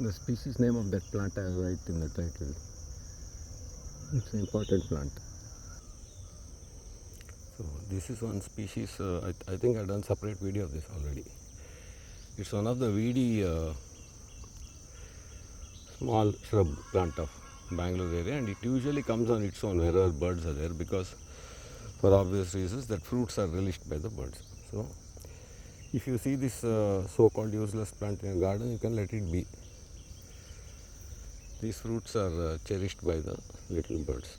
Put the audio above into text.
The species name of that plant I write in the title. It's an important plant. So this is one species. I think I've done separate video of this already. It's one of the weedy small shrub plant of Bangalore area, and it usually comes on its own wherever birds are there, because for obvious reasons that fruits are relished by the birds. So if you see this so-called useless plant in a garden, you can let it be. These fruits are cherished by the little birds.